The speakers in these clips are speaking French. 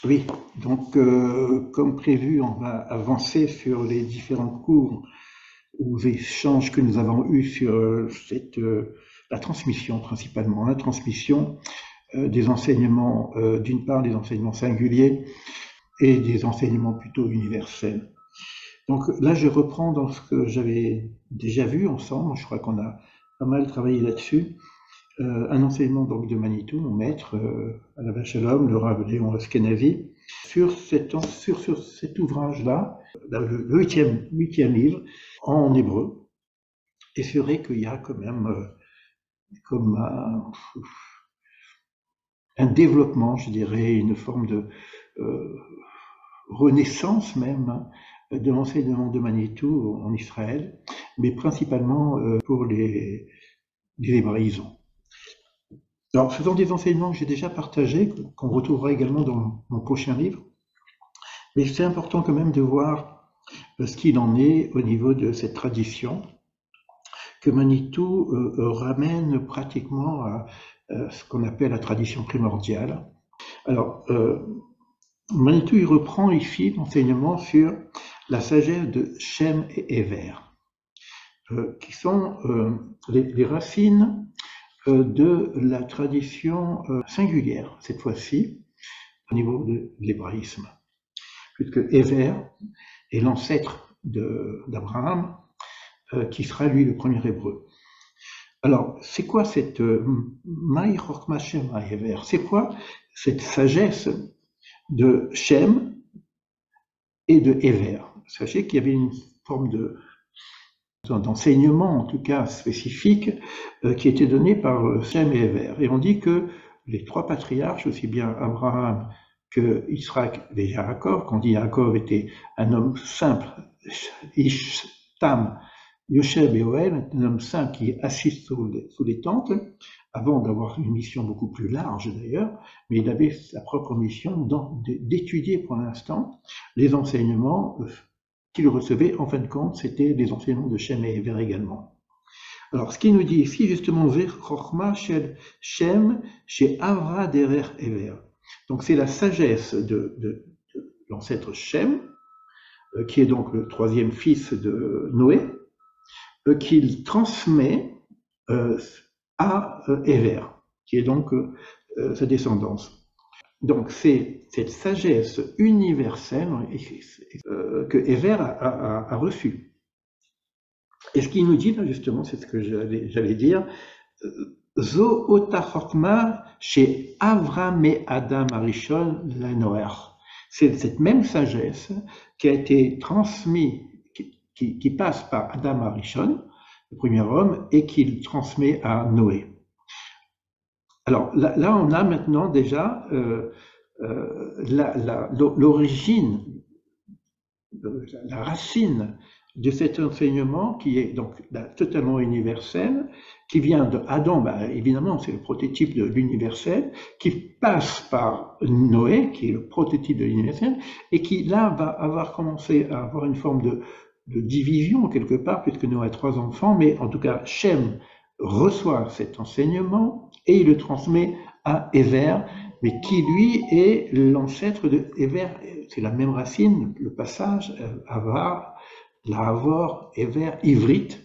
Oui, donc comme prévu, on va avancer sur les différents cours ou échanges que nous avons eus sur la transmission principalement, la transmission des enseignements, d'une part des enseignements singuliers et des enseignements plutôt universels. Donc là, je reprends dans ce que j'avais déjà vu ensemble, je crois qu'on a pas mal travaillé là-dessus, un enseignement donc de Manitou, mon maître, à la Shalom, le Rav Léon Askenazi, sur cet ouvrage-là, le huitième livre, en hébreu. Et c'est vrai qu'il y a quand même comme un développement, je dirais, une forme de euh, renaissance même de l'enseignement de Manitou en Israël, mais principalement pour les hébraïsants. Alors, ce sont des enseignements que j'ai déjà partagés, qu'on retrouvera également dans mon prochain livre, mais c'est important quand même de voir ce qu'il en est au niveau de cette tradition que Manitou ramène pratiquement à ce qu'on appelle la tradition primordiale. Alors, Manitou, il reprend ici l'enseignement sur la sagesse de Shem et Ever, qui sont les racines de la tradition singulière, cette fois-ci, au niveau de l'hébraïsme, puisque Ever est l'ancêtre d'Abraham, qui sera lui le premier hébreu. Alors, c'est quoi cette Maï Chokma Shem Ever? C'est quoi cette sagesse de Shem et de Ever? Sachez qu'il y avait une forme d'enseignement, en tout cas spécifique, qui était donné par Shem et Ever. Et on dit que les trois patriarches, aussi bien Abraham que Israël et Yaakov, qu'on dit Yaakov était un homme simple, Ish Tam, Yoshev et Oel, un homme simple qui assiste sous les tentes, avant d'avoir une mission beaucoup plus large d'ailleurs, mais il avait sa propre mission d'étudier pour l'instant les enseignements qu'il recevait. En fin de compte, c'était les enseignements de Shem et Ever également. Alors, ce qu'il nous dit ici, justement, Chokma Shel Shem chez Avra Derer Ever. Donc, c'est la sagesse de l'ancêtre Shem, qui est donc le troisième fils de Noé, qu'il transmet à Ever, qui est donc sa descendance. Donc c'est cette sagesse universelle que Ever a reçue. Et ce qu'il nous dit là justement, c'est ce que j'allais dire, Zo ota chokma chez Avram et Adam Arishon Lanoer. C'est cette même sagesse qui a été transmise, qui passe par Adam Arishon, le premier homme, et qu'il transmet à Noé. Alors là on a maintenant déjà l'origine, la racine de cet enseignement qui est donc totalement universel, qui vient de Adam, évidemment c'est le prototype de l'universel, qui passe par Noé, qui est le prototype de l'universel, et qui là va avoir commencé à avoir une forme de division quelque part, puisque Noé a 3 enfants, mais en tout cas Shem reçoit cet enseignement et il le transmet à Ever, mais qui lui est l'ancêtre de Ever. C'est la même racine, le passage, Avar, Lahavor, Ever, Ivrite,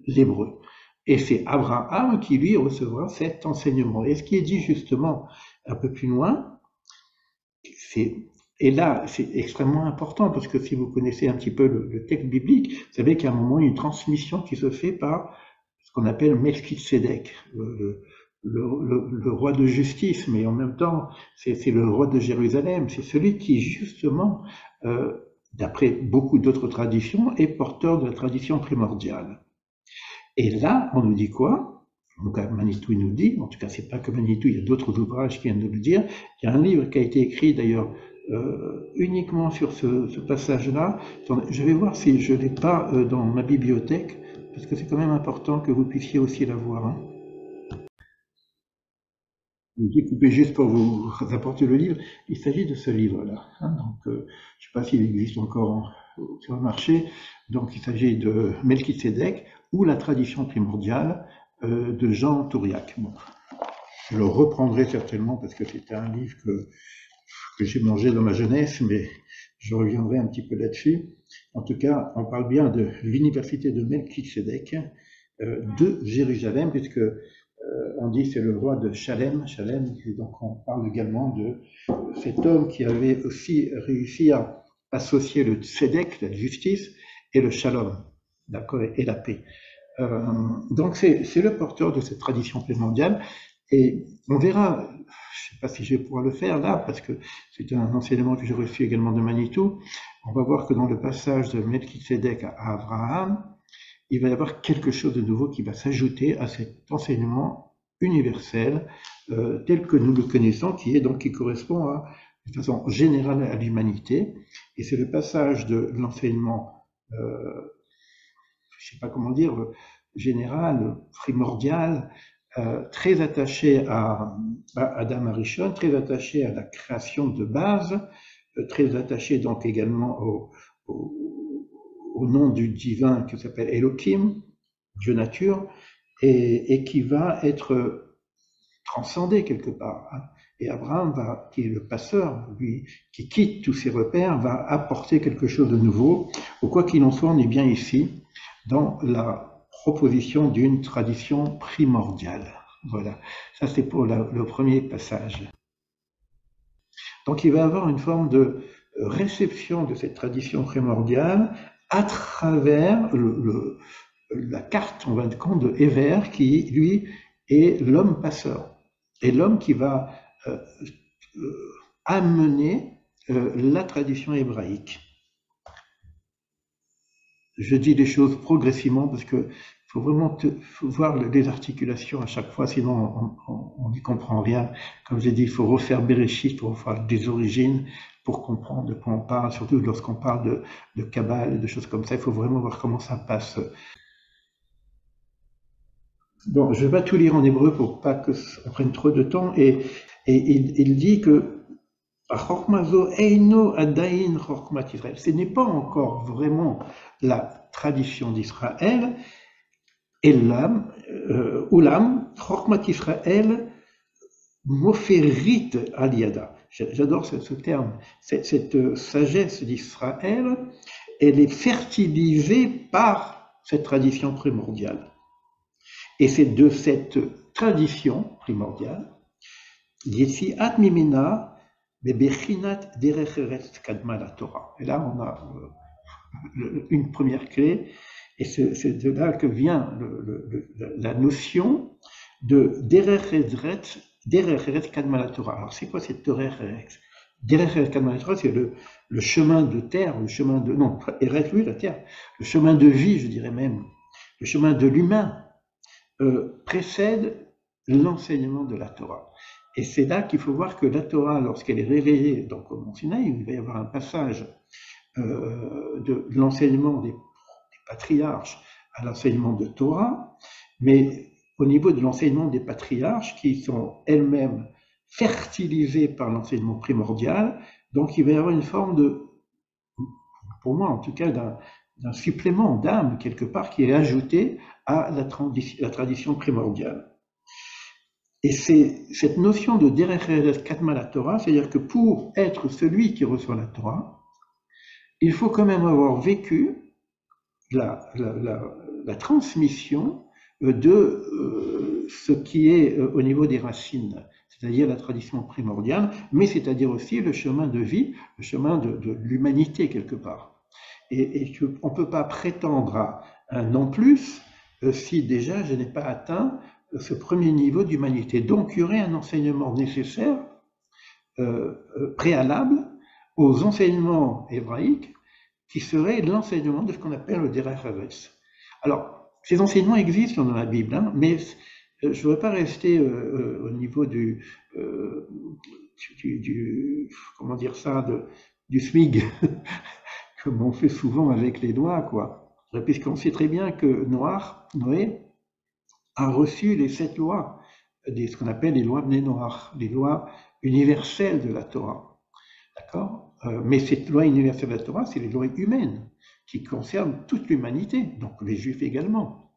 l'hébreu. Et c'est Abraham qui lui recevra cet enseignement. Et ce qui est dit justement un peu plus loin, et là c'est extrêmement important parce que si vous connaissez un petit peu le texte biblique, vous savez qu'à un moment il y a une transmission qui se fait par ce qu'on appelle Melchizedek, le roi de justice, mais en même temps, c'est le roi de Jérusalem, c'est celui qui, justement, d'après beaucoup d'autres traditions, est porteur de la tradition primordiale. Et là, on nous dit quoi? Donc Manitou nous dit, en tout cas c'est pas que Manitou, il y a d'autres ouvrages qui viennent de le dire, il y a un livre qui a été écrit d'ailleurs uniquement sur ce passage-là. Je vais voir si je ne l'ai pas dans ma bibliothèque, parce que c'est quand même important que vous puissiez aussi la voir. Hein. J'ai coupé juste pour vous apporter le livre. Il s'agit de ce livre-là. Hein. Donc, je ne sais pas s'il existe encore sur le marché. Donc, il s'agit de Melchizedek ou la tradition primordiale de Jean Touriac. Bon, je le reprendrai certainement parce que c'était un livre que j'ai mangé dans ma jeunesse, mais je reviendrai un petit peu là-dessus. En tout cas, on parle bien de l'université de Melchisedec de Jérusalem, puisque on dit c'est le roi de Chalem, et donc on parle également de cet homme qui avait aussi réussi à associer le tzedek, la justice, et le shalom, d'accord, et la paix. Donc c'est le porteur de cette tradition primordiale, et on verra, je ne sais pas si je vais pouvoir le faire là, parce que c'est un enseignement que j'ai reçu également de Manitou. On va voir que dans le passage de Melchisedec à Abraham, il va y avoir quelque chose de nouveau qui va s'ajouter à cet enseignement universel tel que nous le connaissons, qui correspond de façon générale à l'humanité. Et c'est le passage de l'enseignement, je ne sais pas comment dire, général, primordial, très attaché à Adam Arishon, très attaché à la création de base, très attaché donc également au nom du divin qui s'appelle Elohim, Dieu nature, et qui va être transcendé quelque part. Et Abraham, qui est le passeur, lui, qui quitte tous ses repères, va apporter quelque chose de nouveau. Ou quoi qu'il en soit, on est bien ici dans la proposition d'une tradition primordiale. Voilà, ça c'est pour le premier passage. Donc il va y avoir une forme de réception de cette tradition primordiale à travers la carte, on va dire, de Héver, qui lui est l'homme passeur, et l'homme qui va amener la tradition hébraïque. Je dis les choses progressivement parce que faut vraiment voir les articulations à chaque fois, sinon on n'y comprend rien. Comme j'ai dit, il faut refaire Bereshit pour voir des origines, pour comprendre de quoi on parle, surtout lorsqu'on parle de Kabbale et de choses comme ça. Il faut vraiment voir comment ça passe. Bon, je ne vais pas tout lire en hébreu pour pas que ça prenne trop de temps. Et il dit que ce n'est pas encore vraiment la tradition d'Israël. Elam, Ulam, Chormat Israël, Moferit Aliada. J'adore ce terme. Cette sagesse d'Israël, elle est fertilisée par cette tradition primordiale. Et c'est de cette tradition primordiale, Yetziat Mimena, Bebechinat Derech Eretz Kadma la Torah. Et là, on a une première clé, et c'est de là que vient la notion de Derech Eretz Kadma la Torah. Alors, c'est quoi cette Derech Eretz? Derech Eretz Kadma la Torah, c'est le chemin de terre, le chemin de... Non, Eretz, oui, la terre. Le chemin de vie, je dirais même. Le chemin de l'humain précède l'enseignement de la Torah. Et c'est là qu'il faut voir que la Torah, lorsqu'elle est révélée donc au Mont Sinaï, il va y avoir un passage de l'enseignement des patriarches à l'enseignement de Torah, mais au niveau de l'enseignement des patriarches qui sont elles-mêmes fertilisées par l'enseignement primordial, donc il va y avoir une forme de, pour moi en tout cas, d'un supplément d'âme quelque part qui est ajouté à la tradition primordiale. Et c'est cette notion de Derech Eretz Kadma la Torah, c'est-à-dire que pour être celui qui reçoit la Torah, il faut quand même avoir vécu la transmission de ce qui est au niveau des racines, c'est-à-dire la tradition primordiale, mais c'est-à-dire aussi le chemin de vie, le chemin de l'humanité quelque part. Et on ne peut pas prétendre à un non plus si déjà je n'ai pas atteint ce premier niveau d'humanité. Donc il y aurait un enseignement nécessaire, préalable aux enseignements hébraïques, qui serait l'enseignement de ce qu'on appelle le Derech Eretz. Alors, ces enseignements existent dans la Bible, hein, mais je ne voudrais pas rester au niveau comment dire ça, du SMIG, comme on fait souvent avec les doigts, quoi. Puisqu'on sait très bien que Noé a reçu les 7 lois, ce qu'on appelle les lois Bnei Noach, les lois universelles de la Torah. D'accord ? Mais cette loi universelle de la Torah, c'est les lois humaines qui concernent toute l'humanité, donc les Juifs également.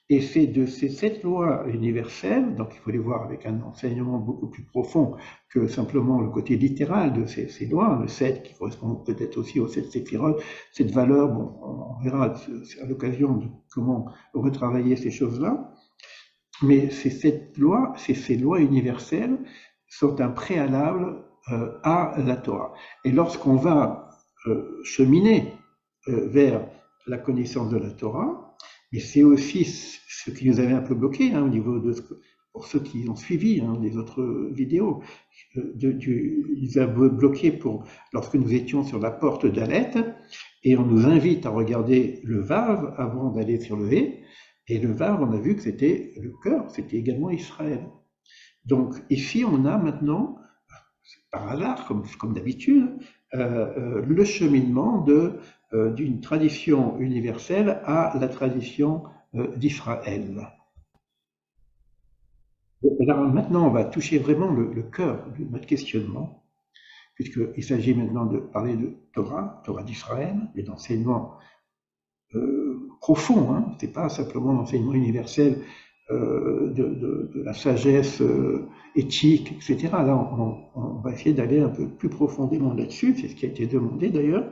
Et c'est de ces 7 lois universelles, donc il faut les voir avec un enseignement beaucoup plus profond que simplement le côté littéral de ces lois, le 7 qui correspond peut-être aussi au 7 séphirotes, cette valeur, bon, on verra à l'occasion de comment retravailler ces choses-là, mais ces lois universelles sont un préalable à la Torah. Et lorsqu'on va cheminer vers la connaissance de la Torah, et c'est aussi ce qui nous avait un peu bloqué au niveau de pour ceux qui ont suivi les autres vidéos, ils avaient bloqué lorsque nous étions sur la porte d'Alet, et on nous invite à regarder le Vav avant d'aller sur le He, et le Vav, on a vu que c'était le cœur, c'était également Israël. Donc ici, on a maintenant, par hasard, comme d'habitude, le cheminement d'une tradition universelle à la tradition d'Israël. Alors maintenant, on va toucher vraiment le cœur de notre questionnement, puisqu'il s'agit maintenant de parler de Torah d'Israël, et d'enseignement profond, c'est pas simplement l'enseignement universel de la sagesse éthique, etc. Là, on va essayer d'aller un peu plus profondément là-dessus, c'est ce qui a été demandé d'ailleurs.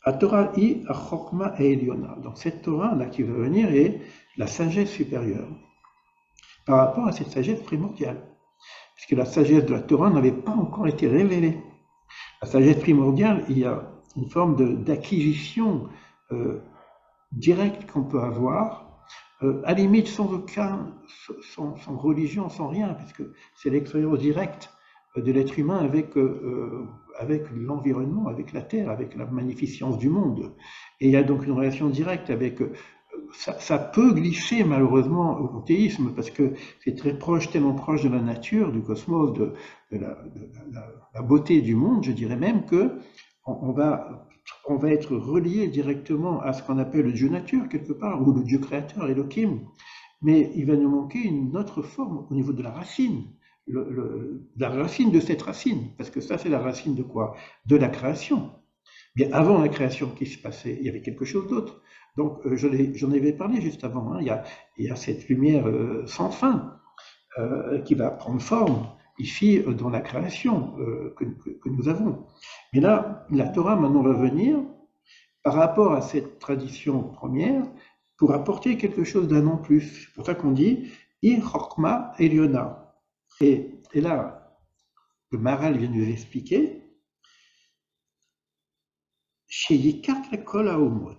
À Torah I, à Chokma et Eliona. Donc cette Torah là qui va venir est la sagesse supérieure, par rapport à cette sagesse primordiale, puisque la sagesse de la Torah n'avait pas encore été révélée. La sagesse primordiale, il y a une forme d'acquisition directe qu'on peut avoir, à limite sans religion, sans rien, puisque c'est l'expérience directe de l'être humain avec l'environnement, avec la terre, avec la magnificence du monde. Et il y a donc une relation directe avec... Ça peut glisser malheureusement au théisme, parce que c'est très proche, tellement proche de la nature, du cosmos, de la beauté du monde, je dirais même que on va être relié directement à ce qu'on appelle le Dieu nature, quelque part, ou le Dieu créateur, Elohim. Mais il va nous manquer une autre forme au niveau de la racine, la racine de cette racine, parce que ça, c'est la racine de quoi? De la création. Bien, avant la création, qui se passait? Il y avait quelque chose d'autre. Donc, j'en avais parlé juste avant, il y a cette lumière sans fin qui va prendre forme ici dans la création que nous avons. Mais là, la Torah maintenant va venir par rapport à cette tradition première pour apporter quelque chose d'un an plus. C'est pour ça qu'on dit I Chokma Eliona. Et là, le Maharal vient nous expliquer chez Yikart Kol Haomot.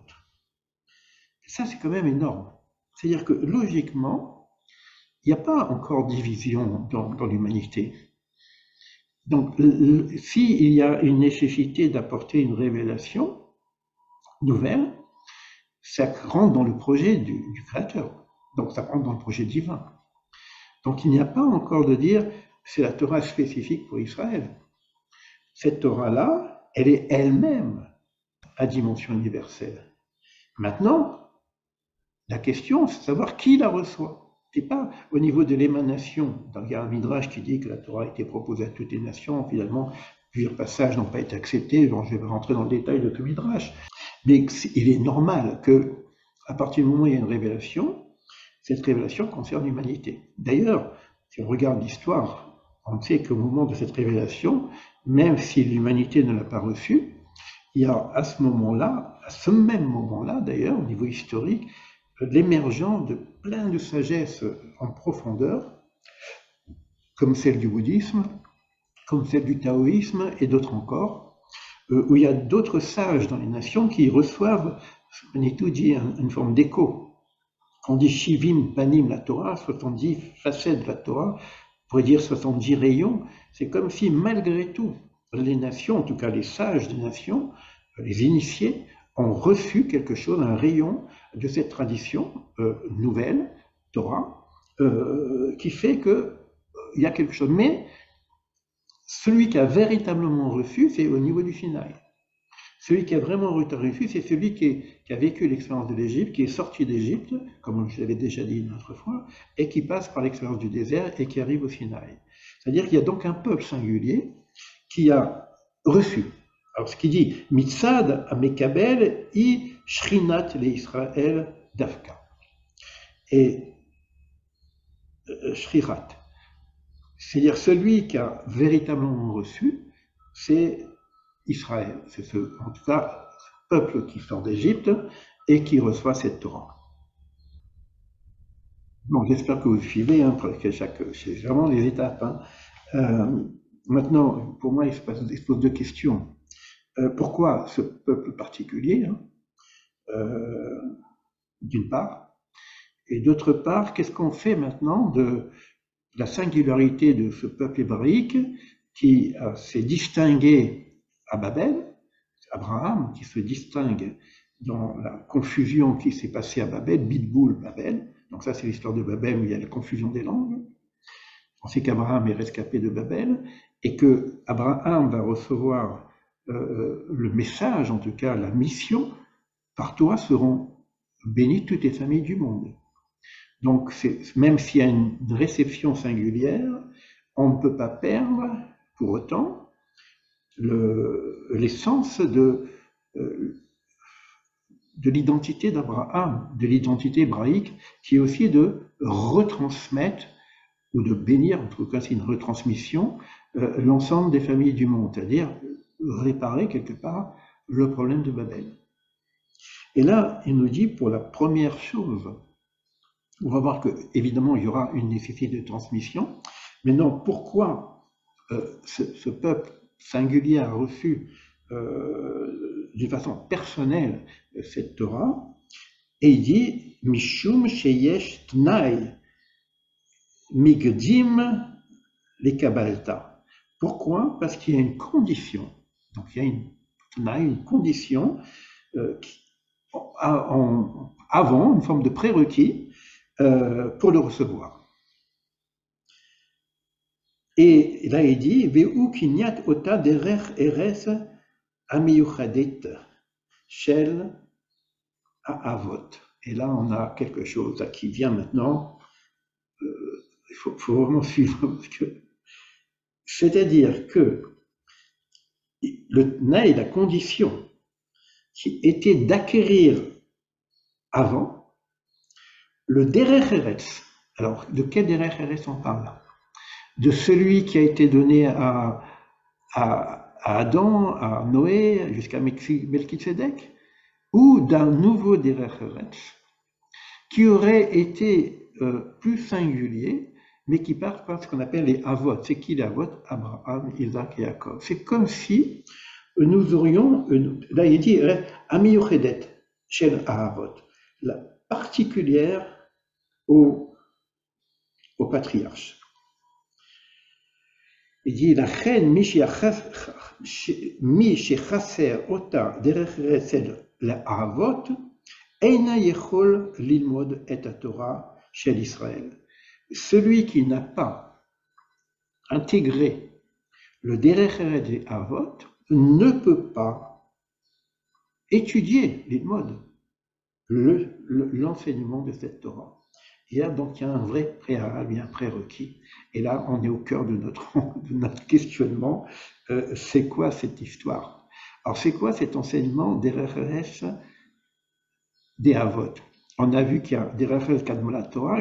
Ça, c'est quand même énorme. C'est-à-dire que logiquement, il n'y a pas encore division dans l'humanité. Donc, s'il y a une nécessité d'apporter une révélation nouvelle, ça rentre dans le projet du Créateur. Donc, ça rentre dans le projet divin. Donc, il n'y a pas encore de dire c'est la Torah spécifique pour Israël. Cette Torah-là, elle est elle-même à dimension universelle. Maintenant, la question, c'est de savoir qui la reçoit. Ce n'est pas au niveau de l'émanation d'un Midrash qui dit que la Torah a été proposée à toutes les nations, finalement, plusieurs passages n'ont pas été acceptés, donc je vais rentrer dans le détail de tout Midrash. Mais il est normal que, à partir du moment où il y a une révélation, cette révélation concerne l'humanité. D'ailleurs, si on regarde l'histoire, on sait qu'au moment de cette révélation, même si l'humanité ne l'a pas reçue, il y a à ce moment-là, à ce même moment-là d'ailleurs, au niveau historique, l'émergence de plein de sagesse en profondeur, comme celle du bouddhisme, comme celle du taoïsme et d'autres encore, où il y a d'autres sages dans les nations qui reçoivent, Manitou dit, une forme d'écho. On dit Shivim Panim la Torah, 70 facettes de la Torah, on pourrait dire 70 rayons. C'est comme si malgré tout, les nations, en tout cas les sages des nations, les initiés, ont reçu quelque chose, un rayon de cette tradition nouvelle, Torah, qui fait qu'il y a quelque chose. Mais celui qui a véritablement reçu, c'est au niveau du Sinaï. Celui qui a vraiment reçu, c'est celui qui a vécu l'expérience de l'Égypte, qui est sorti d'Égypte, comme je l'avais déjà dit une autre fois, et qui passe par l'expérience du désert et qui arrive au Sinaï. C'est-à-dire qu'il y a donc un peuple singulier qui a reçu. Alors ce qu'il dit, Mitzad Amekabel I Shrinat le Israël Dafka. et Shrirat. C'est-à-dire celui qui a véritablement reçu, c'est Israël. C'est en tout cas ce peuple qui sort d'Égypte et qui reçoit cette Torah. Bon, j'espère que vous suivez, hein, parce que c'est vraiment les étapes. Hein. Maintenant, pour moi, il se pose deux questions. Pourquoi ce peuple particulier, hein, d'une part, et d'autre part, qu'est-ce qu'on fait maintenant de la singularité de ce peuple hébraïque qui s'est distingué à Babel, Abraham, qui se distingue dans la confusion qui s'est passée à Babel, Bitboul, Babel. Donc ça, c'est l'histoire de Babel où il y a la confusion des langues. On sait qu'Abraham est rescapé de Babel et que Abraham va recevoir le message, en tout cas la mission, par toi seront bénies toutes les familles du monde. Donc, même s'il y a une réception singulière, on ne peut pas perdre pour autant l'essence de l'identité d'Abraham, de l'identité hébraïque, qui est aussi de retransmettre ou de bénir, en tout cas c'est une retransmission, l'ensemble des familles du monde, c'est-à-dire réparer quelque part le problème de Babel. Et là, il nous dit pour la première chose, on va voir que évidemment il y aura une nécessité de transmission. Maintenant, pourquoi ce peuple singulier a reçu d'une façon personnelle cette Torah? Et il dit Mishum sheyesh tnai migdim les kabbalta. Pourquoi? Parce qu'il y a une condition. Donc il y a une condition avant, une forme de prérequis pour le recevoir. Et là il dit Ve'u kinyat ota derech eres amiyuchadet shel ha'avot. Et là on a quelque chose qui vient maintenant. Il faut vraiment suivre, c'est-à-dire que le tnaï, la condition qui était d'acquérir avant le derech eretz. Alors, de quel derech eretz on parle? De celui qui a été donné à Adam, à Noé, jusqu'à Melchizedek, ou d'un nouveau derech eretz qui aurait été plus singulier, mais qui part par ce qu'on appelle les avot. C'est qui les avot? Abraham, Isaac et Jacob. C'est comme si nous aurions, là il dit, Amiyuchedet, Shel Avot, la particulière au patriarche. Il dit, la reine mi shechaser ota derech resel la avot, eina yechol lilmod et Torah shel Israël. Celui qui n'a pas intégré le derech eretz des avot ne peut pas étudier l'ilmod, l'enseignement de cette Torah. Et là, donc, il y a un vrai préalable, un prérequis. Et là, on est au cœur de notre questionnement. C'est quoi cette histoire? Alors, c'est quoi cet enseignement derech eretz des avot? On a vu qu'il y a derech eretz kadmon la Torah,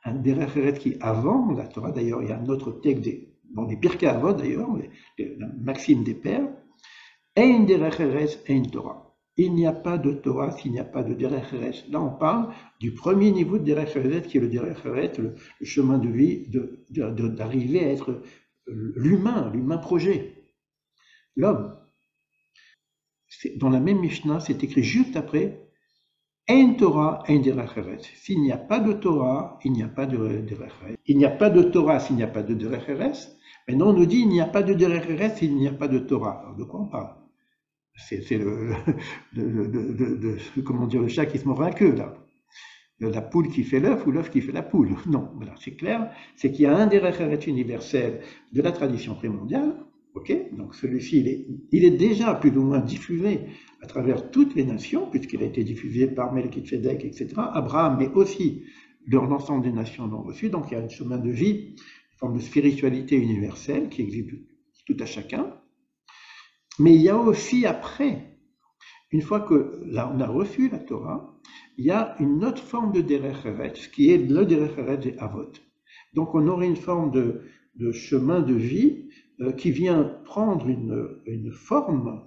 un derech eretz qui avant la Torah. D'ailleurs, il y a un autre texte dans les Pirkei Avot, d'ailleurs, la maxime des pères, Ein derech eretz, ein Torah. Il n'y a pas de Torah s'il n'y a pas de derech eretz. Là, on parle du premier niveau de derech eretz, qui est le derech eretz, le chemin de vie, d'arriver à être l'humain projet, l'homme. Dans la même Mishnah, c'est écrit juste après Ein Torah, ein derech eretz. S'il n'y a pas de Torah, il n'y a pas de derech eretz. Il n'y a pas de Torah s'il n'y a pas de derech eretz. Maintenant, on nous dit il n'y a pas de derech eretz s'il n'y a pas de Torah. Alors, de quoi on parle? C'est comment dire, le chat qui se mord la queue, là. La poule qui fait l'œuf ou l'œuf qui fait la poule. Non, voilà, c'est clair. C'est qu'il y a un derech eretz universel de la tradition prémondiale. Okay, donc celui-ci, il est déjà plus ou moins diffusé à travers toutes les nations, puisqu'il a été diffusé par Melchizedek, etc. Abraham, mais aussi dans l'ensemble des nations l'ont reçu. Donc il y a un chemin de vie, une forme de spiritualité universelle qui existe tout à chacun. Mais il y a aussi après Une fois que là, on a reçu la Torah, il y a une autre forme de Derech Eretz, qui est le Derech Eretz des Avot. Donc on aurait une forme de chemin de vie qui vient prendre une forme,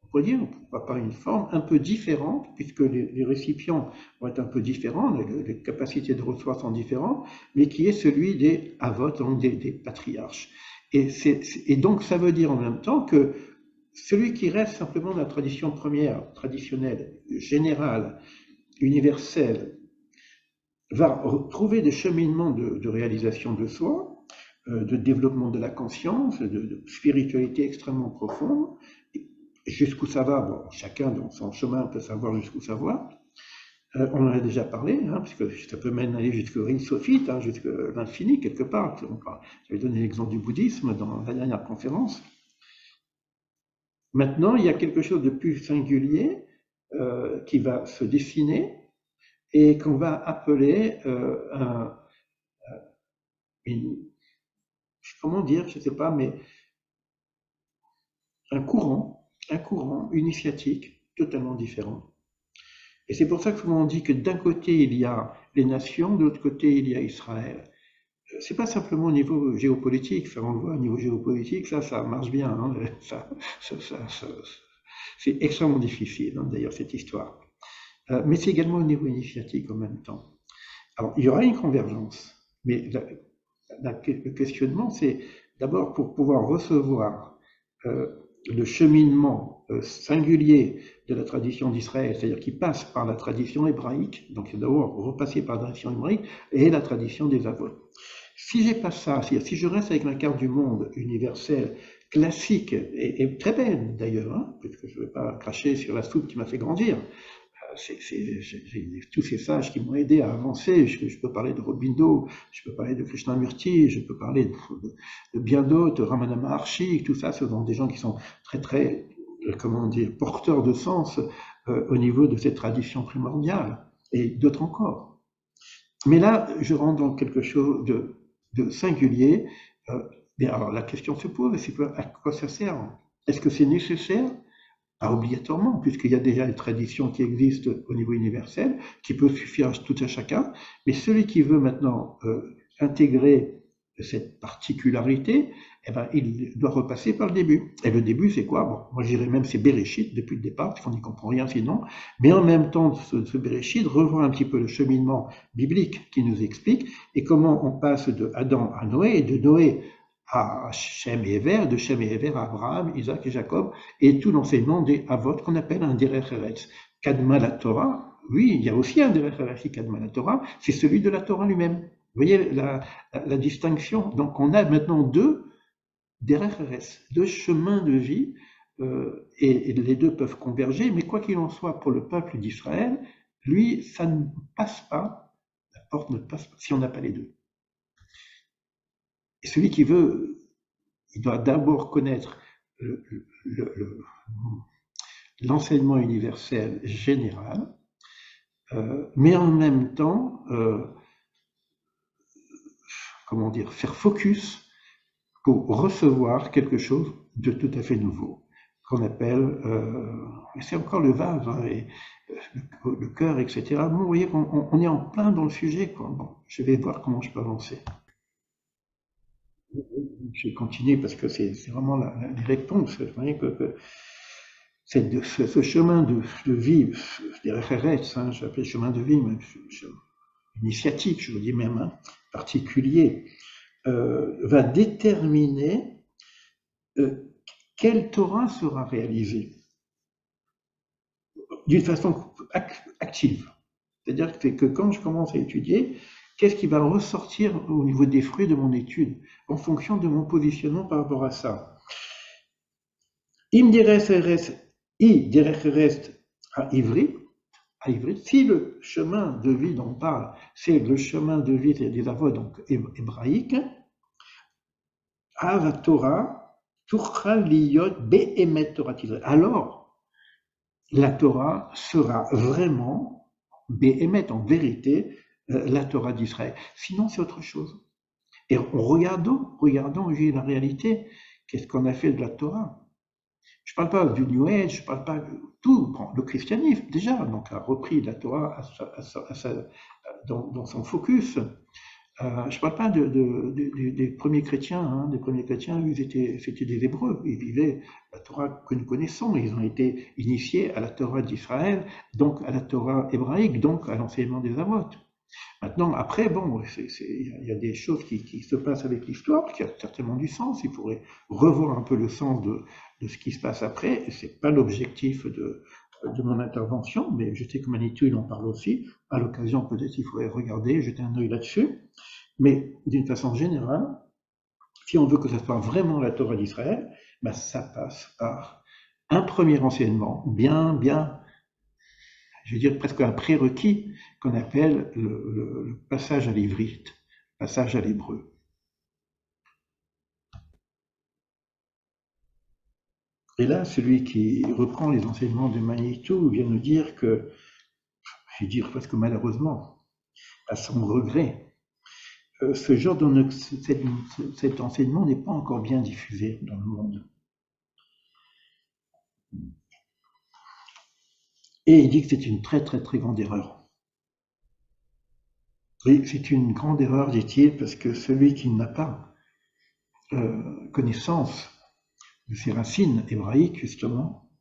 on pourrait dire, pourquoi pas une forme un peu différente, puisque les récipients vont être un peu différents, les capacités de recevoir sont différentes, mais qui est celui des Avot, donc des patriarches. Et donc ça veut dire en même temps que celui qui reste simplement dans la tradition première, traditionnelle, générale, universelle, va trouver des cheminements de réalisation de soi, de développement de la conscience, de spiritualité extrêmement profonde. Jusqu'où ça va, bon, chacun dans son chemin peut savoir jusqu'où ça va. On en a déjà parlé, hein, parce que ça peut même aller jusqu'au Rin Sophite, hein, jusqu'à l'infini quelque part. J'avais donné l'exemple du bouddhisme dans la dernière conférence. Maintenant, il y a quelque chose de plus singulier qui va se dessiner et qu'on va appeler comment dire, je ne sais pas, mais un courant initiatique totalement différent. Et c'est pour ça que souvent on dit que d'un côté il y a les nations, de l'autre côté il y a Israël. C'est pas simplement au niveau géopolitique, ça on le voit au niveau géopolitique, ça marche bien, hein, c'est extrêmement difficile, hein, d'ailleurs, cette histoire. Mais c'est également au niveau initiatique en même temps. Alors, il y aura une convergence, mais le questionnement, c'est d'abord pour pouvoir recevoir le cheminement singulier de la tradition d'Israël, c'est-à-dire qui passe par la tradition hébraïque, donc c'est d'abord repasser par la tradition hébraïque et la tradition des Avot. Si j'ai pas ça, c'est-à-dire si je reste avec ma carte du monde universelle, classique et très belle d'ailleurs, hein, puisque je ne vais pas cracher sur la soupe qui m'a fait grandir, j'ai tous ces sages qui m'ont aidé à avancer. Je peux parler de Aurobindo, je peux parler de Krishnamurti, je peux parler de bien d'autres, Ramana Maharshi, tout ça, ce sont des gens qui sont très, très, comment dire, porteurs de sens au niveau de cette tradition primordiale, et d'autres encore. Mais là, je rentre dans quelque chose de singulier. Mais alors, la question se pose, c'est à quoi ça sert? Est-ce que c'est nécessaire? Pas obligatoirement, puisqu'il y a déjà une tradition qui existe au niveau universel, qui peut suffire à tout à chacun, mais celui qui veut maintenant intégrer cette particularité, eh ben, il doit repasser par le début. Et le début, c'est quoi? Bon, moi, je dirais même c'est Bereshit depuis le départ, parce qu'on n'y comprend rien sinon, mais en même temps, ce Bereshit revoit un petit peu le cheminement biblique qui nous explique, et comment on passe de Adam à Noé, et de Noé à Shem et Ever, de Shem et Ever à Abraham, Isaac et Jacob, et tout l'enseignement des Avot qu'on appelle un Derech Eretz. Kadma la Torah, oui, il y a aussi un Derech Eretz qui Kadma la Torah, c'est celui de la Torah lui-même. Vous voyez la distinction? Donc on a maintenant deux Derech Eretz, deux chemins de vie, et les deux peuvent converger, mais quoi qu'il en soit, pour le peuple d'Israël, lui, ça ne passe pas, la porte ne passe pas si on n'a pas les deux. Et celui qui veut, il doit d'abord connaître l'enseignement universel général, mais en même temps, comment dire, faire focus pour recevoir quelque chose de tout à fait nouveau, qu'on appelle, c'est encore le vase, hein, et le cœur, etc. Bon, vous voyez qu'on est en plein dans le sujet, quoi. Bon, je vais voir comment je peux avancer. Je vais continuer parce que c'est vraiment les réponses. Vous voyez que ce chemin de vie, je dirais Eretz, hein, je l'appelle chemin de vie, mais initiatique, je vous dis même, hein, particulier, va déterminer quelle Torah sera réalisée d'une façon active. C'est-à-dire que quand je commence à étudier, qu'est-ce qui va ressortir au niveau des fruits de mon étude, en fonction de mon positionnement par rapport à ça. Im derech eretz à Ivry, si le chemin de vie dont on parle, c'est le chemin de vie des Avot, donc hébraïque, Av Torah, Tuchal Liyot Be'emet Torah Israël. Alors, la Torah sera vraiment Be'emet, en vérité, la Torah d'Israël. Sinon, c'est autre chose. Et regardons la réalité, qu'est-ce qu'on a fait de la Torah. Je ne parle pas du New Age, je ne parle pas de tout, bon, le christianisme déjà, donc a repris la Torah dans son focus. Je ne parle pas des premiers chrétiens, hein. Des premiers chrétiens, c'était des Hébreux, ils vivaient la Torah que nous connaissons, ils ont été initiés à la Torah d'Israël, donc à la Torah hébraïque, donc à l'enseignement des Avot. Maintenant, après, bon, il y a des choses qui se passent avec l'histoire, qui a certainement du sens, il faudrait revoir un peu le sens de ce qui se passe après, et c'est pas l'objectif de mon intervention, mais je sais que Manitou, il en parle aussi, à l'occasion peut-être il faudrait regarder, jeter un œil là-dessus, mais d'une façon générale, si on veut que ça soit vraiment la Torah d'Israël, ben ça passe par un premier enseignement, bien, je veux dire presque un prérequis, qu'on appelle le passage à l'ivrite, passage à l'hébreu. Et là, celui qui reprend les enseignements de Manitou vient nous dire que, je vais dire presque malheureusement, à son regret, ce genre cet enseignement n'est pas encore bien diffusé dans le monde. Et il dit que c'est une très très très grande erreur. Oui, c'est une grande erreur, dit-il, parce que celui qui n'a pas connaissance de ses racines hébraïques, justement,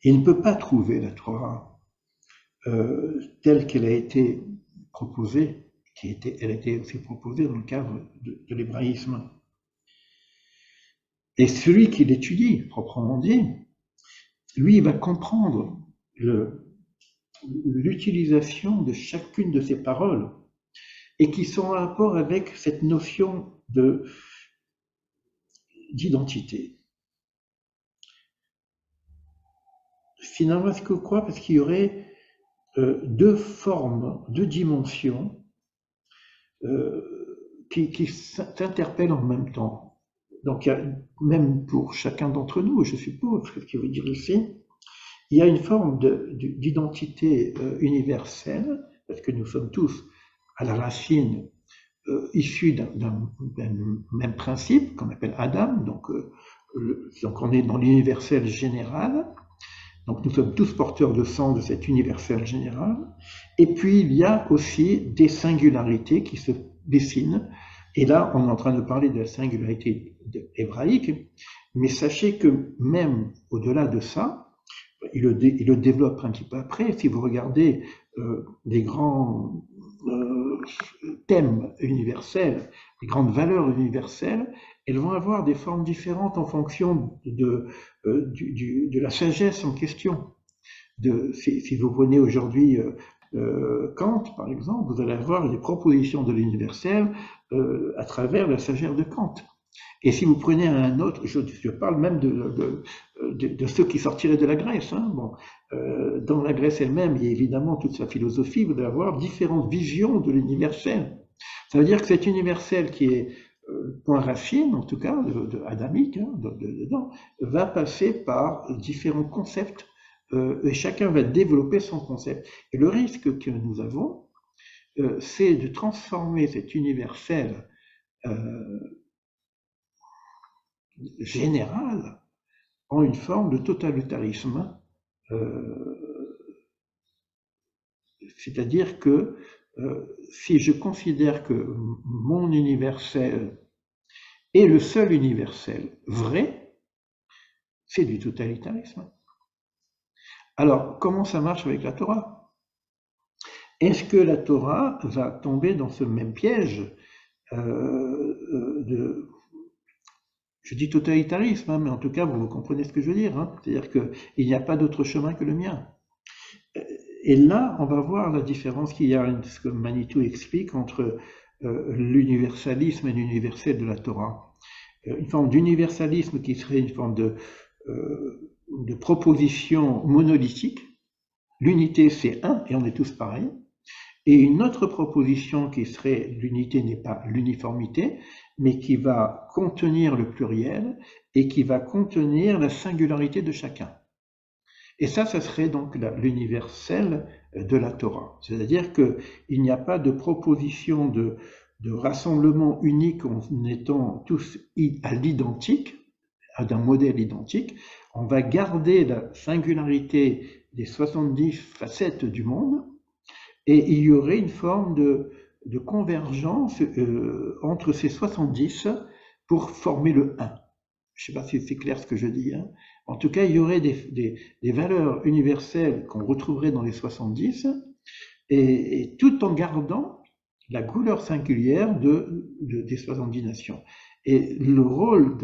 il ne peut pas trouver la Torah telle qu'elle a été proposée, elle a été aussi proposée dans le cadre de l'hébraïsme. Et celui qui l'étudie, proprement dit, lui, il va comprendre l'utilisation de chacune de ces paroles et qui sont en rapport avec cette notion d'identité. Finalement, est-ce que quoi? Parce qu'il y aurait deux formes, deux dimensions qui s'interpellent en même temps. Donc, il y a, même pour chacun d'entre nous, je suppose, ce qui veut dire ici, il y a une forme d'identité universelle, parce que nous sommes tous à la racine issus d'un même principe qu'on appelle Adam, donc on est dans l'universel général, donc nous sommes tous porteurs de sang de cet universel général, et puis il y a aussi des singularités qui se dessinent, et là on est en train de parler de la singularité hébraïque, mais sachez que même au-delà de ça, il le développe un petit peu après, si vous regardez les grands thèmes universels, les grandes valeurs universelles, elles vont avoir des formes différentes en fonction de la sagesse en question. Si vous prenez aujourd'hui Kant, par exemple, vous allez avoir les propositions de l'universel à travers la sagesse de Kant. Et si vous prenez un autre, je parle même de ceux qui sortiraient de la Grèce. Hein, bon, dans la Grèce elle-même, il y a évidemment toute sa philosophie, vous allez avoir différentes visions de l'universel. Ça veut dire que cet universel qui est point racine, en tout cas, adamique, hein, dedans, va passer par différents concepts et chacun va développer son concept. Et le risque que nous avons, c'est de transformer cet universel général en une forme de totalitarisme, c'est-à-dire que si je considère que mon universel est le seul universel vrai, c'est du totalitarisme. Alors, comment ça marche avec la Torah? Est-ce que la Torah va tomber dans ce même piège je dis totalitarisme, hein, mais en tout cas, vous comprenez ce que je veux dire. Hein, c'est-à-dire qu'il n'y a pas d'autre chemin que le mien. Et là, on va voir la différence qu'il y a, ce que Manitou explique, entre l'universalisme et l'universel de la Torah. Une forme d'universalisme qui serait une forme de proposition monolithique. L'unité, c'est un, et on est tous pareils. Et une autre proposition qui serait l'unité n'est pas l'uniformité, mais qui va contenir le pluriel et qui va contenir la singularité de chacun. Et ça serait donc l'universel de la Torah. C'est-à-dire qu'il n'y a pas de proposition de rassemblement unique en étant tous à l'identique, d'un modèle identique. on va garder la singularité des 70 facettes du monde, et il y aurait une forme de convergence entre ces 70 pour former le 1. Je ne sais pas si c'est clair ce que je dis. Hein. En tout cas, il y aurait des valeurs universelles qu'on retrouverait dans les 70, et tout en gardant la couleur singulière des 70 nations. Et le rôle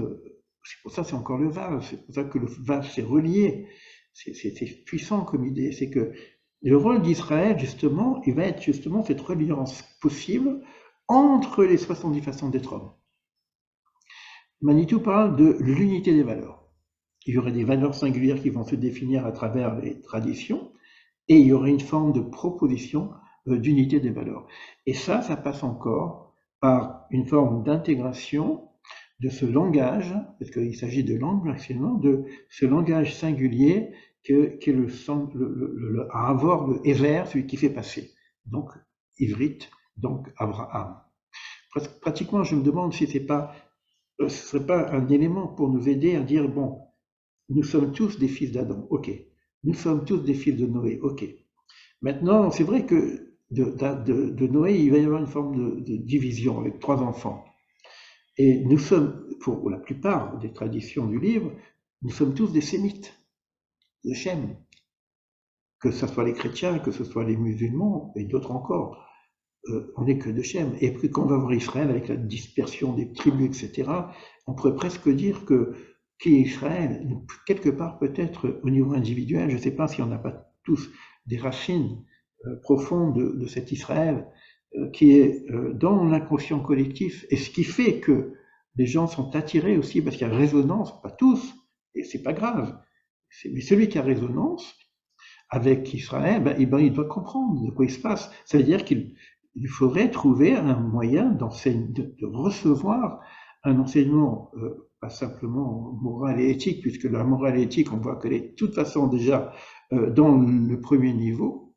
c'est pour ça c'est encore le vase, c'est pour ça que le vase c'est relié, c'est puissant comme idée, c'est que le rôle d'Israël, justement, il va être justement cette reliance possible entre les 70 façons d'être homme. Manitou parle de l'unité des valeurs. Il y aurait des valeurs singulières qui vont se définir à travers les traditions, et il y aurait une forme de proposition d'unité des valeurs. Et ça passe encore par une forme d'intégration de ce langage, parce qu'il s'agit de langue actuellement, de ce langage singulier qu'est le Havor, le Héver, celui qui fait passer. Donc, Ivrite, donc Abraham. Pratiquement, je me demande si ce ne serait pas un élément pour nous aider à dire, bon, nous sommes tous des fils d'Adam, ok. Nous sommes tous des fils de Noé, ok. Maintenant, c'est vrai que de Noé, il va y avoir une forme de division avec 3 enfants. Et nous sommes, pour la plupart des traditions du livre, nous sommes tous des sémites, de Shem. Que ce soit les chrétiens, que ce soit les musulmans, et d'autres encore. On n'est que de Shem. Et puis quand on va voir Israël avec la dispersion des tribus, etc., on pourrait presque dire que qui est Israël, quelque part peut-être au niveau individuel, je ne sais pas si on n'a pas tous des racines profondes de cet Israël qui est dans l'inconscient collectif, et ce qui fait que les gens sont attirés aussi parce qu'il y a résonance, pas tous, et c'est pas grave, mais celui qui a résonance avec Israël, il doit comprendre de quoi il se passe. Ça veut dire qu'il faudrait trouver un moyen de recevoir un enseignement pas simplement moral et éthique, puisque la morale et éthique, on voit qu'elle est de toute façon déjà dans le premier niveau.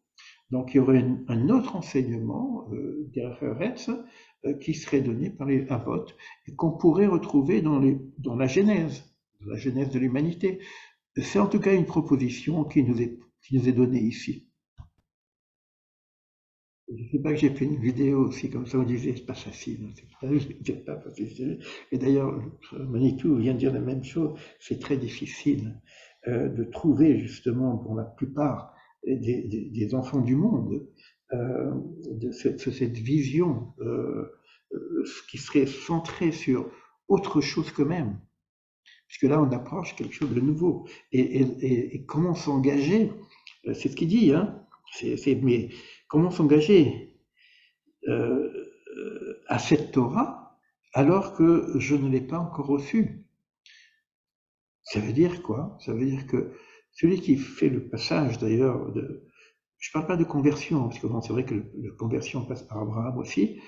Donc il y aurait un autre enseignement qui serait donné par les Avot et qu'on pourrait retrouver dans la Genèse de l'humanité. C'est en tout cas une proposition qui nous est donnée ici. Je ne sais pas que j'ai fait une vidéo aussi comme ça, on disait c'est pas facile, c'est pas facile. Et d'ailleurs, Manitou vient de dire la même chose, c'est très difficile de trouver justement pour la plupart des enfants du monde cette vision qui serait centrée sur autre chose qu'eux-mêmes. Puisque là, on approche quelque chose de nouveau. Et comment s'engager, c'est ce qu'il dit, hein, mais comment s'engager à cette Torah alors que je ne l'ai pas encore reçue? Ça veut dire quoi? Ça veut dire que celui qui fait le passage, d'ailleurs, je ne parle pas de conversion, parce que bon, c'est vrai que la conversion passe par Abraham aussi,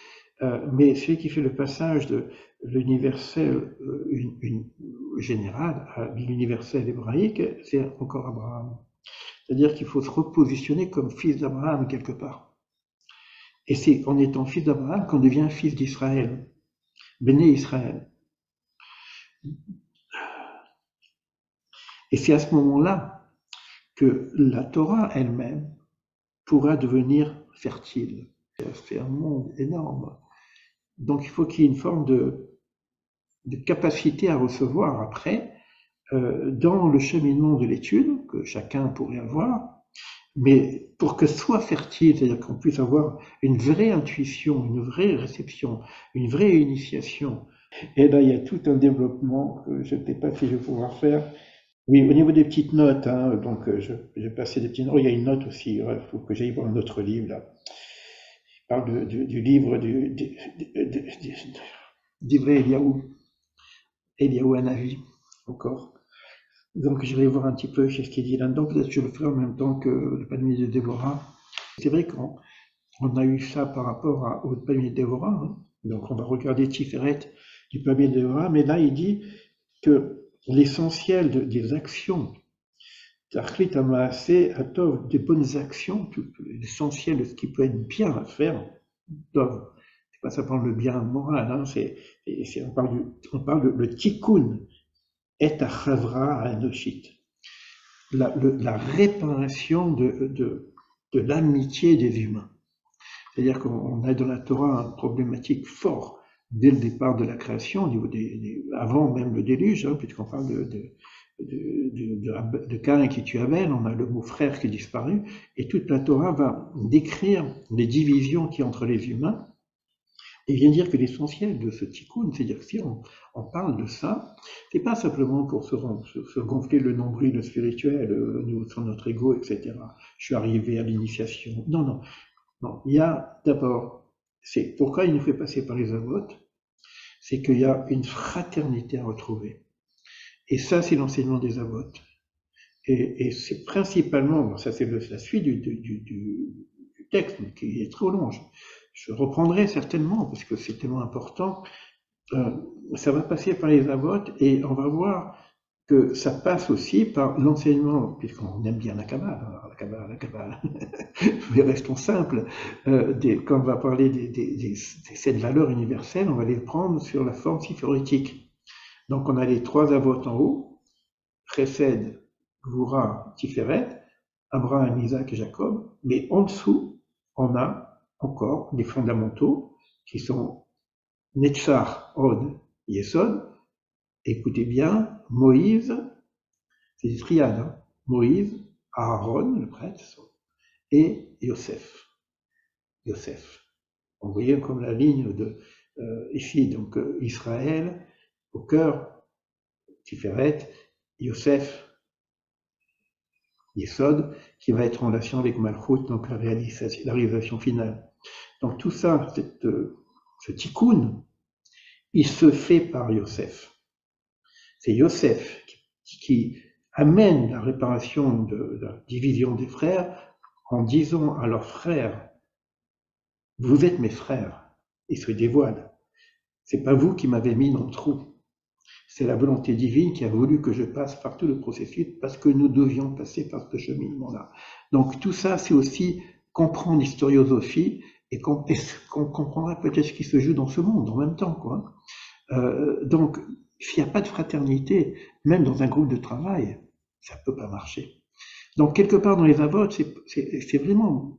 mais celui qui fait le passage de l'universel général à l'universel hébraïque, c'est encore Abraham. C'est-à-dire qu'il faut se repositionner comme fils d'Abraham quelque part. Et c'est en étant fils d'Abraham qu'on devient fils d'Israël, béné Israël. Et c'est à ce moment-là que la Torah elle-même pourra devenir fertile. C'est un monde énorme. Donc il faut qu'il y ait une forme de capacité à recevoir après dans le cheminement de l'étude que chacun pourrait avoir, mais pour que ce soit fertile, c'est-à-dire qu'on puisse avoir une vraie intuition, une vraie réception, une vraie initiation, et là il y a tout un développement que je ne sais pas si je vais pouvoir faire. Oui, au niveau des petites notes, hein, donc j'ai passé des petites notes. Il y a une note aussi, il faut que j'aille voir un autre livre là. Il parle du livre d'Ivré Eliaou Hanavi, encore. Donc je vais voir un petit peu ce qu'il dit là-dedans, peut-être que je le ferai en même temps que le palmier de Déborah. C'est vrai qu'on a eu ça par rapport au palmier de Déborah, hein. Donc on va regarder Tiferet du palmier de Déborah, mais là il dit que l'essentiel des actions, Tachlit Amaaseh Atov, des bonnes actions, l'essentiel de ce qui peut être bien à faire, c'est pas simplement le bien moral, hein, on parle de le tikkun et à chavra à enoshit. la réparation de l'amitié des humains. C'est-à-dire qu'on a dans la Torah un problématique fort dès le départ de la création, au niveau avant même le déluge, hein, puisqu'on parle de Caïn qui tue Abel, on a le mot frère qui disparaît, et toute la Torah va décrire les divisions qu'il y a entre les humains, et vient dire que l'essentiel de ce tikkun, c'est-à-dire que si on parle de ça, c'est pas simplement pour se gonfler le nombril spirituel, nous, sur notre ego, etc. Je suis arrivé à l'initiation. Non, non. Non, il y a d'abord, c'est pourquoi il nous fait passer par les avot, c'est qu'il y a une fraternité à retrouver. Et ça, c'est l'enseignement des avot. Et c'est principalement, bon, ça c'est la suite du texte, qui est trop long. Je reprendrai certainement, parce que c'est tellement important. Ça va passer par les avot, et on va voir que ça passe aussi par l'enseignement, puisqu'on aime bien la Kabbale, mais restons simples, quand on va parler des 7 valeurs universelles, on va les prendre sur la forme siphorétique. Donc on a les 3 avot en haut, Chesed, Gvura, Tiferet, Abraham, Isaac et Jacob, mais en dessous, on a encore des fondamentaux qui sont Netzach, Od, Yesod. Écoutez bien, Moïse, c'est des triades, hein. Moïse, Aaron, le prêtre, et Yosef. Yosef. On voyait comme la ligne de ici, donc Israël, au cœur, Tiferet, Yosef, Yesod, qui va être en relation avec Malchut, donc la réalisation finale. Donc tout ça, ce tikkun, il se fait par Yosef. C'est Yosef qui amène la réparation de la division des frères en disant à leurs frères, vous êtes mes frères, ils se dévoilent. C'est pas vous qui m'avez mis dans le trou. C'est la volonté divine qui a voulu que je passe par tout le processus parce que nous devions passer par ce cheminement-là. Donc tout ça, c'est aussi comprendre l'historiosophie et qu'on comprendra peut-être ce qui se joue dans ce monde en même temps, quoi. Donc, s'il n'y a pas de fraternité, même dans un groupe de travail, ça ne peut pas marcher. Donc, quelque part dans les avot, c'est vraiment...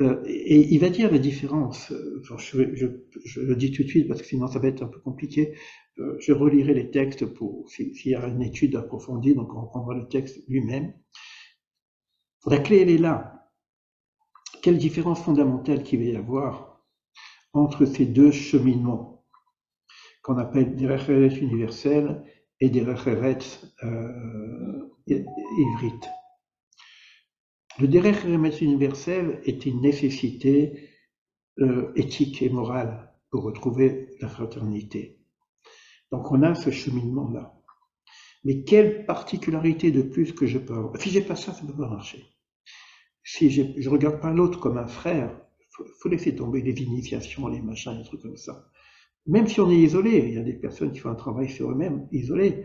et il va dire la différence. Je le dis tout de suite parce que sinon ça va être un peu compliqué. Je relirai les textes pour s'il y a une étude approfondie, donc on reprendra le texte lui-même. La clé, elle est là. Quelle différence fondamentale qu'il va y avoir entre ces deux cheminements qu'on appelle Derech Eretz universel et Derech Eretz ivrite. Le Derech Eretz universel est une nécessité éthique et morale pour retrouver la fraternité. Donc on a ce cheminement-là. Mais quelle particularité de plus que je peux avoir? Si j'ai pas ça, ça ne peut pas marcher. Si je ne regarde pas l'autre comme un frère, faut laisser tomber les initiations, les machins, les trucs comme ça. Même si on est isolé, il y a des personnes qui font un travail sur eux-mêmes, isolés,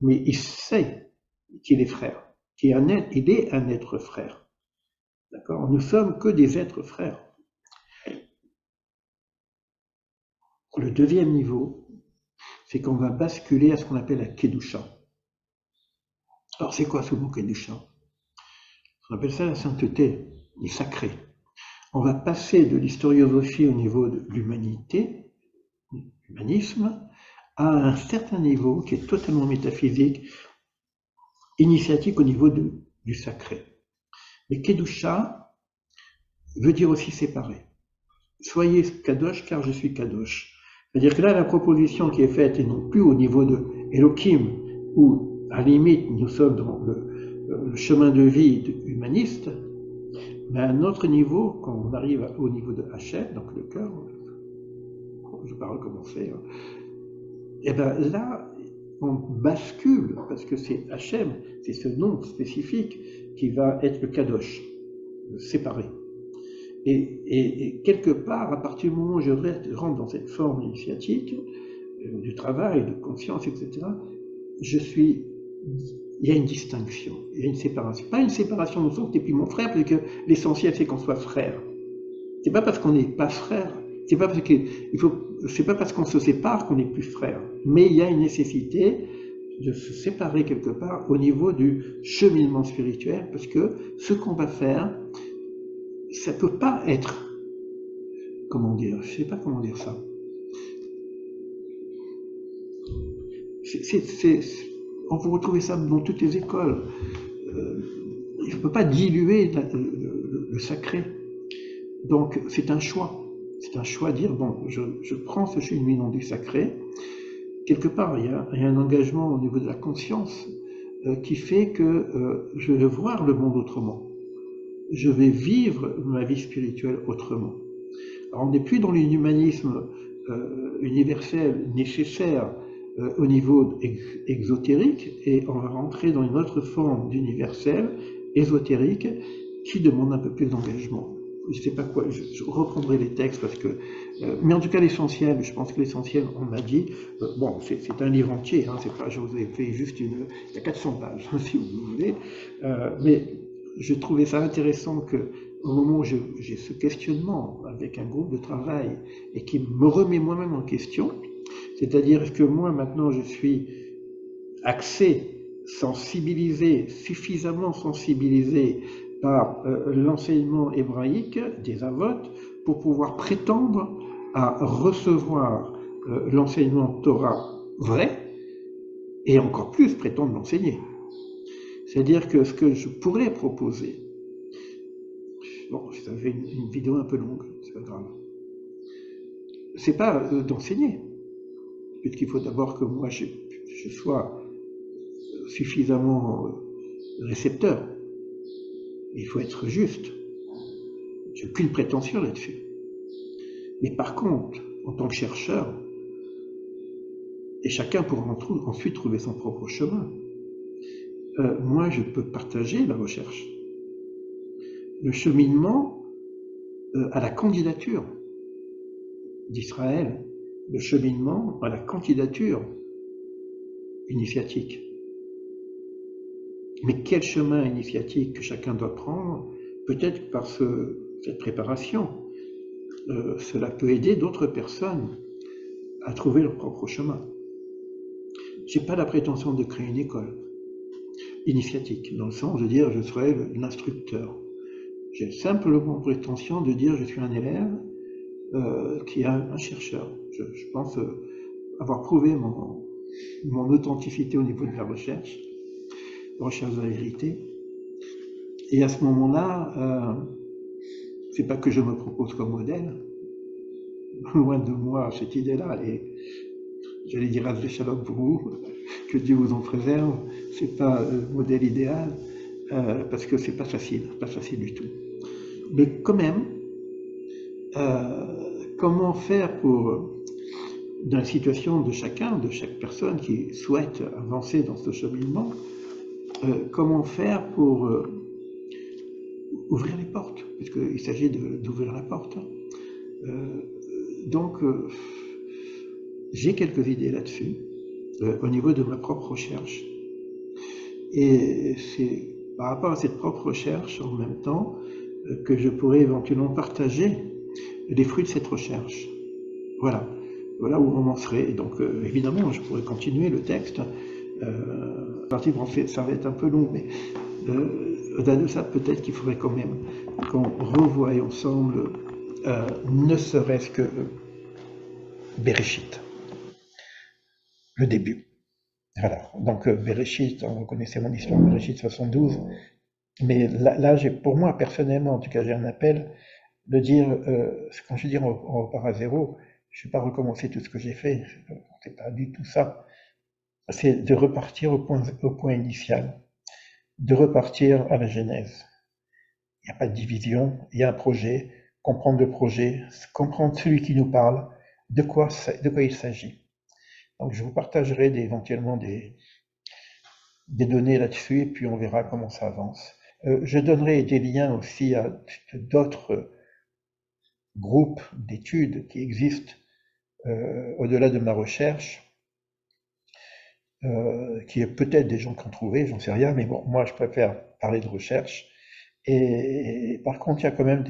mais il sait qu'il est frère, il est un être frère. D'accord? Nous sommes que des êtres frères. Le deuxième niveau, c'est qu'on va basculer à ce qu'on appelle la Kedusha. Alors c'est quoi ce mot Kedusha? On appelle ça la sainteté, le sacré. On va passer de l'historiosophie au niveau de l'humanité, l'humanisme, à un certain niveau qui est totalement métaphysique, initiatique au niveau du sacré. Mais Kedusha veut dire aussi séparer. Soyez Kadosh car je suis Kadosh. C'est-à-dire que là, la proposition qui est faite est non plus au niveau de Elohim, où à la limite nous sommes dans le chemin de vie humaniste, mais à un autre niveau, quand on arrive au niveau de Hachem, donc le cœur, je ne vais pas recommencer, et bien là, on bascule, parce que c'est Hachem, c'est ce nom spécifique qui va être le Kadosh, le séparé. Et quelque part, à partir du moment où je rentre dans cette forme initiatique, du travail, de conscience, etc., il y a une distinction, il y a une séparation. Pas une séparation dans le sens que tu es plus mon frère, parce que l'essentiel c'est qu'on soit frère. C'est pas parce qu'on n'est pas frère, c'est pas parce qu'on se sépare qu'on n'est plus frère. Mais il y a une nécessité de se séparer quelque part au niveau du cheminement spirituel, parce que ce qu'on va faire, ça peut pas être, comment dire, je sais pas comment dire ça. On peut retrouver ça dans toutes les écoles. Euh, il ne peut pas diluer le sacré. Donc c'est un choix. C'est un choix de dire, bon, je prends ce cheminement du sacré. Quelque part, il y a un engagement au niveau de la conscience qui fait que je vais voir le monde autrement. Je vais vivre ma vie spirituelle autrement. Alors, on n'est plus dans l'humanisme universel nécessaire au niveau exotérique, et on va rentrer dans une autre forme d'universel ésotérique qui demande un peu plus d'engagement. Je ne sais pas quoi, je reprendrai les textes parce que, mais en tout cas l'essentiel, je pense que l'essentiel, on l'a dit, bon, c'est un livre entier, hein, c'est pas, je vous ai fait juste il y a 400 pages, si vous voulez, mais je trouvais ça intéressant que au moment où j'ai ce questionnement avec un groupe de travail et qui me remet moi-même en question, c'est-à-dire est-ce que moi maintenant je suis axé, sensibilisé, suffisamment sensibilisé par l'enseignement hébraïque des avotes pour pouvoir prétendre à recevoir l'enseignement Torah vrai et encore plus prétendre l'enseigner. C'est-à-dire que ce que je pourrais proposer, bon, ça fait une vidéo un peu longue, c'est pas grave, c'est pas d'enseigner, puisqu'il faut d'abord que moi je sois suffisamment récepteur. Il faut être juste. J'ai aucune prétention là-dessus. Mais par contre, en tant que chercheur, et chacun pourra ensuite trouver son propre chemin, moi je peux partager la recherche. Le cheminement à la candidature d'Israël, le cheminement à la candidature initiatique. Mais quel chemin initiatique que chacun doit prendre, peut-être par cette préparation, cela peut aider d'autres personnes à trouver leur propre chemin. Je n'ai pas la prétention de créer une école initiatique, dans le sens de dire je serai l'instructeur. J'ai simplement prétention de dire je suis un élève qui est un chercheur. Je pense avoir prouvé mon authenticité au niveau de la recherche de la vérité. Et à ce moment-là, c'est pas que je me propose comme modèle, loin de moi cette idée-là, et j'allais dire Hasbe Shalom pour vous, que Dieu vous en préserve, c'est pas le modèle idéal, parce que c'est pas facile du tout. Mais quand même, comment faire pour, dans la situation de chacun, de chaque personne qui souhaite avancer dans ce cheminement, comment faire pour ouvrir les portes, puisqu'il s'agit d'ouvrir la porte. Donc, j'ai quelques idées là-dessus, au niveau de ma propre recherche. Et c'est par rapport à cette propre recherche, en même temps, que je pourrais éventuellement partager les fruits de cette recherche. Voilà. Voilà où on en serait. Donc, évidemment, je pourrais continuer le texte. Ça va être un peu long, mais au-delà de ça, peut-être qu'il faudrait quand même qu'on revoie ensemble, ne serait-ce que Bereshit, le début. Voilà. Donc, Bereshit, vous connaissez mon histoire, Bereshit 72. Mais là pour moi, personnellement, en tout cas, j'ai un appel de dire, quand je dis on repart à zéro, je ne vais pas recommencer tout ce que j'ai fait, c'est pas du tout ça. C'est de repartir au point initial, de repartir à la genèse. Il n'y a pas de division, il y a un projet, comprendre le projet, comprendre celui qui nous parle, de quoi il s'agit. Donc je vous partagerai éventuellement des données là-dessus, et puis on verra comment ça avance. Je donnerai des liens aussi à d'autres groupes d'études qui existent au-delà de ma recherche, qui est peut-être des gens qui ont trouvé, j'en sais rien, mais bon, moi je préfère parler de recherche. Et par contre, il y a quand même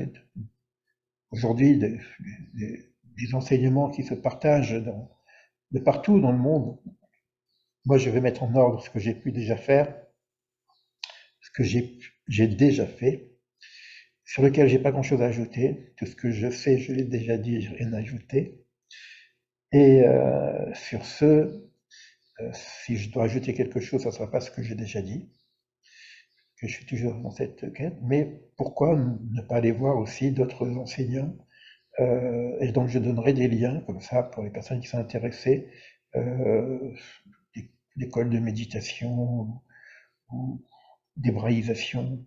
aujourd'hui des enseignements qui se partagent de partout dans le monde, moi, je vais mettre en ordre ce que j'ai pu déjà faire, ce que j'ai déjà fait, sur lequel j'ai pas grand-chose à ajouter. Tout ce que je sais, je l'ai déjà dit, j'ai rien à ajouter. Et sur ce, si je dois ajouter quelque chose, ça ne sera pas ce que j'ai déjà dit, que je suis toujours dans cette quête, mais pourquoi ne pas aller voir aussi d'autres enseignants, et donc je donnerai des liens comme ça pour les personnes qui sont intéressées, euh, d'écoles de méditation ou d'hébraïsation,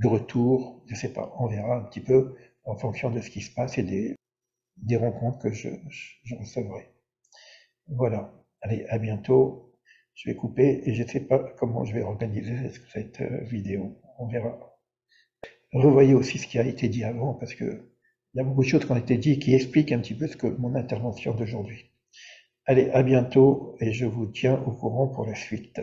de retour, je sais pas, on verra un petit peu en fonction de ce qui se passe et des rencontres que je recevrai. Voilà. Allez, à bientôt. Je vais couper et je ne sais pas comment je vais organiser cette vidéo. On verra. Revoyez aussi ce qui a été dit avant parce que il y a beaucoup de choses qui ont été dites qui expliquent un petit peu ce que mon intervention d'aujourd'hui. Allez, à bientôt et je vous tiens au courant pour la suite.